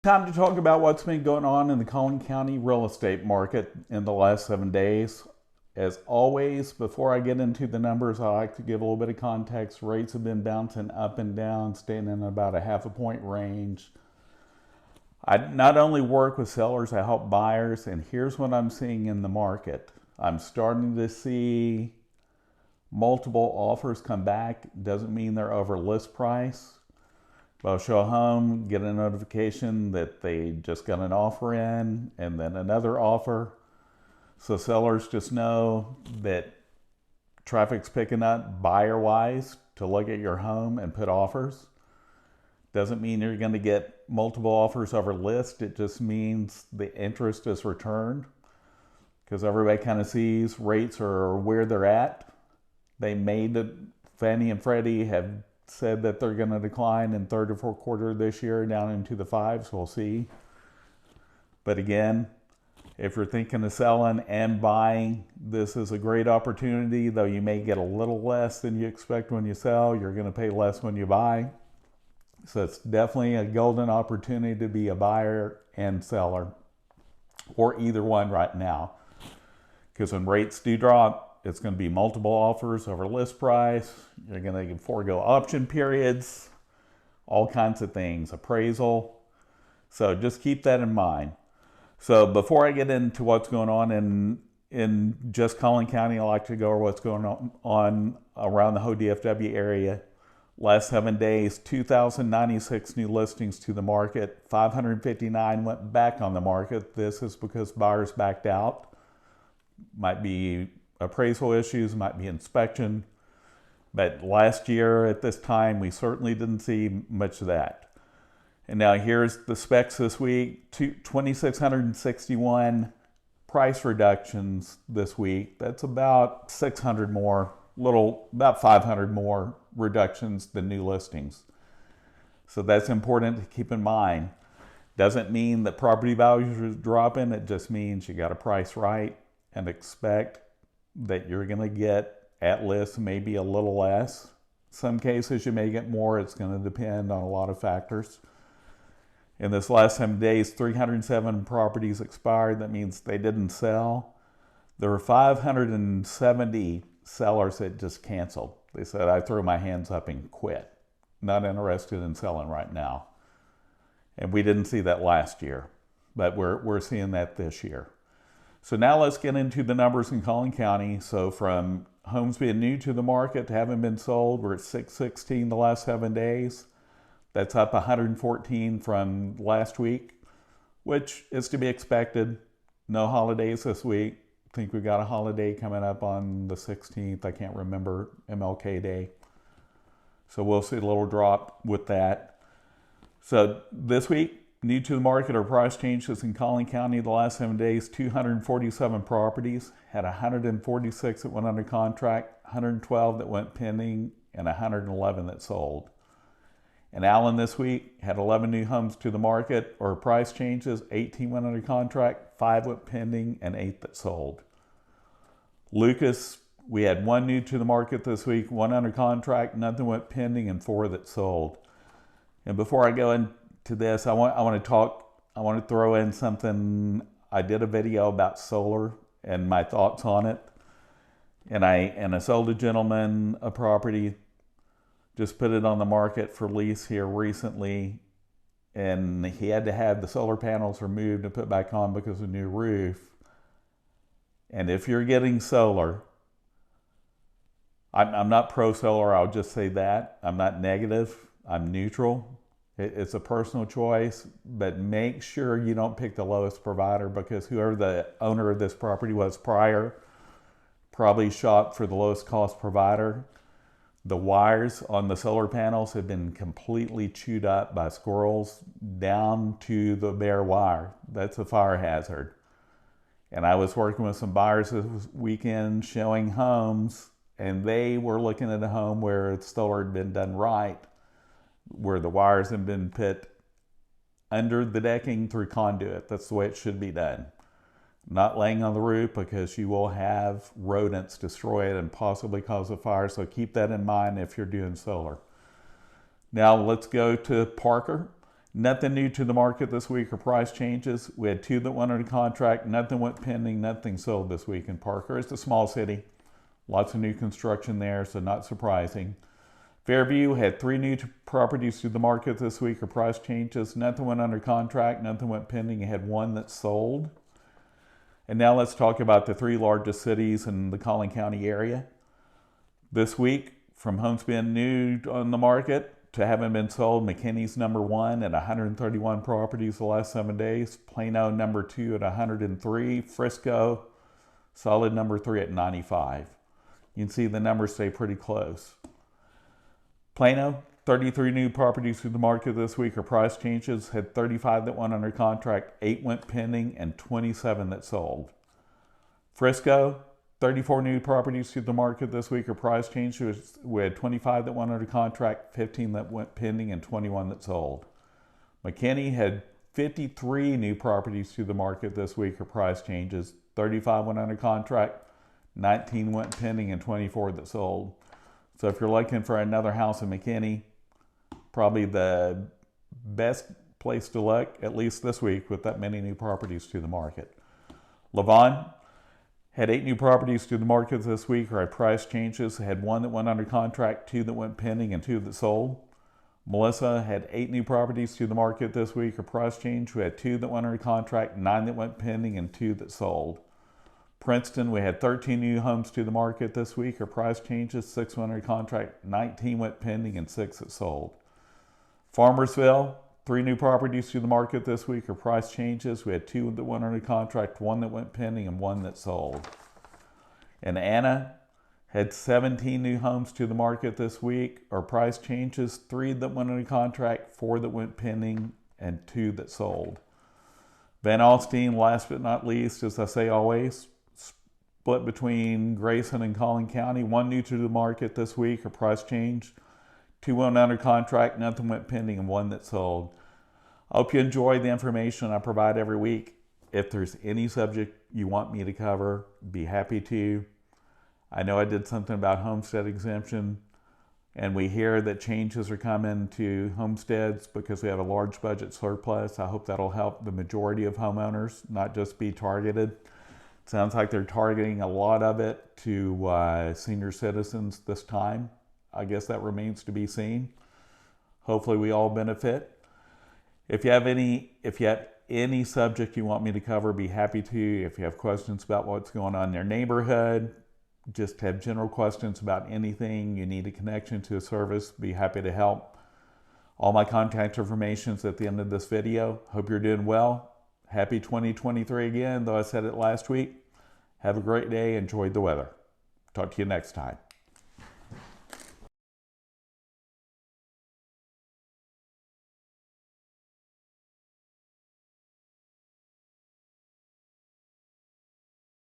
Time to talk about what's been going on in the Collin County real estate market in the last 7 days. As always, before I get into the numbers, I like to give a little bit of context. Rates have been bouncing up and down, staying in about a half a point range. I not only work with sellers, I help buyers, and here's what I'm seeing in the market. I'm starting to see multiple offers come back. Doesn't mean they're over list price. I'll show a home, get a notification that they just got an offer in, and then another offer. So sellers just know that traffic's picking up buyer-wise to look at your home and put offers. Doesn't mean you're going to get multiple offers over list. It just means the interest is returned because everybody kind of sees rates are where they're at. They made it, Fannie and Freddie have said that they're going to decline in third or fourth quarter this year down into the fives. We'll see. But again, if you're thinking of selling and buying, this is a great opportunity, though you may get a little less than you expect when you sell. You're going to pay less when you buy. So it's definitely a golden opportunity to be a buyer and seller, or either one right now. Because when rates do drop, it's going to be multiple offers over list price. You're going to forego option periods, all kinds of things, appraisal. So just keep that in mind. So before I get into what's going on in just Collin County, I like to go over what's going on around the whole DFW area. Last 7 days, 2,096 new listings to the market. 559 went back on the market. This is because buyers backed out. Might be appraisal issues, might be inspection. But last year at this time, we certainly didn't see much of that. And now here's the specs this week. 2,661 price reductions this week. That's about 600 more, about 500 more reductions than new listings. So that's important to keep in mind. Doesn't mean that property values are dropping. It just means you got to price right and expect that you're going to get at list, maybe a little less. Some cases you may get more. It's going to depend on a lot of factors. In this last 7 days, 307 properties expired. That means they didn't sell. There were 570 sellers that just canceled. They said, I threw my hands up and quit. Not interested in selling right now. And we didn't see that last year, but we're seeing that this year. So now let's get into the numbers in Collin County. So from homes being new to the market to having been sold, we're at 616 the last 7 days. That's up 114 from last week, which is to be expected. No holidays this week. I think we got a holiday coming up on the 16th. I can't remember, MLK Day. So we'll see a little drop with that. So this week, new to the market or price changes in Collin County the last 7 days, 247 properties, had 146 that went under contract, 112 that went pending, and 111 that sold. And Allen this week had 11 new homes to the market or price changes, 18 went under contract, 5 went pending, and 8 that sold. Lucas, we had 1 new to the market this week, 1 under contract, nothing went pending, and 4 that sold. And before I go into this, I want to throw in something. I did a video about solar and my thoughts on it. And I sold a gentleman a property, just put it on the market for lease here recently. And he had to have the solar panels removed and put back on because of a new roof. And if you're getting solar, I'm not pro-solar, I'll just say that. I'm not negative, I'm neutral. It's a personal choice, but make sure you don't pick the lowest provider because whoever the owner of this property was prior probably shopped for the lowest cost provider. The wires on the solar panels have been completely chewed up by squirrels down to the bare wire. That's a fire hazard. And I was working with some buyers this weekend showing homes, and they were looking at a home where the solar had been done right, where the wires have been put under the decking through conduit. That's the way it should be done. Not laying on the roof because you will have rodents destroy it and possibly cause a fire. So keep that in mind if you're doing solar. Now let's go to Parker. Nothing new to the market this week or price changes. We had 2 that went under contract. Nothing went pending. Nothing sold this week in Parker. It's a small city. Lots of new construction there, so not surprising. Fairview had 3 new properties to the market this week or price changes. Nothing went under contract. Nothing went pending. It had 1 that sold. And now let's talk about the 3 largest cities in the Collin County area. This week, from homes being new on the market to having been sold, Mckinney's number 1 at 131 properties the last 7 days. Plano number 2 at 103. Frisco, solid number 3 at 95. You can see the numbers stay pretty close. Plano, 33 new properties to the market this week or price changes. Had 35 that went under contract, 8 went pending, and 27 that sold. Frisco, 34 new properties to the market this week or price changes. We had 25 that went under contract, 15 that went pending, and 21 that sold. Mckinney had 53 new properties to the market this week or price changes. 35 went under contract, 19 went pending, and 24 that sold. So if you're looking for another house in McKinney, probably the best place to look, at least this week, with that many new properties to the market. Lavon had 8 new properties to the market this week or had price changes. Had 1 that went under contract, 2 that went pending, and 2 that sold. Melissa had 8 new properties to the market this week or price change. We had 2 that went under contract, 9 that went pending, and 2 that sold. Princeton, we had 13 new homes to the market this week or price changes. 6 went under contract, 19 went pending, and 6 that sold. Farmersville, 3 new properties to the market this week or price changes. We had 2 that went under contract, 1 that went pending, and 1 that sold. And Anna had 17 new homes to the market this week or price changes. 3 that went under contract, 4 that went pending, and 2 that sold. Van Alstyne, last but not least, as I say always, split between Grayson and Collin County. 1 new to the market this week or price change. 2 went under contract, nothing went pending, and 1 that sold. I hope you enjoy the information I provide every week. If there's any subject you want me to cover, be happy to. I know I did something about homestead exemption, and we hear that changes are coming to homesteads because we have a large budget surplus. I hope that'll help the majority of homeowners, not just be targeted. Sounds like they're targeting a lot of it to senior citizens this time. I guess that remains to be seen. Hopefully we all benefit. If you have any subject you want me to cover, be happy to. If you have questions about what's going on in your neighborhood, just have general questions about anything, you need a connection to a service, be happy to help. All my contact information is at the end of this video. Hope you're doing well. Happy 2023 again, though I said it last week. Have a great day. Enjoy the weather. Talk to you next time.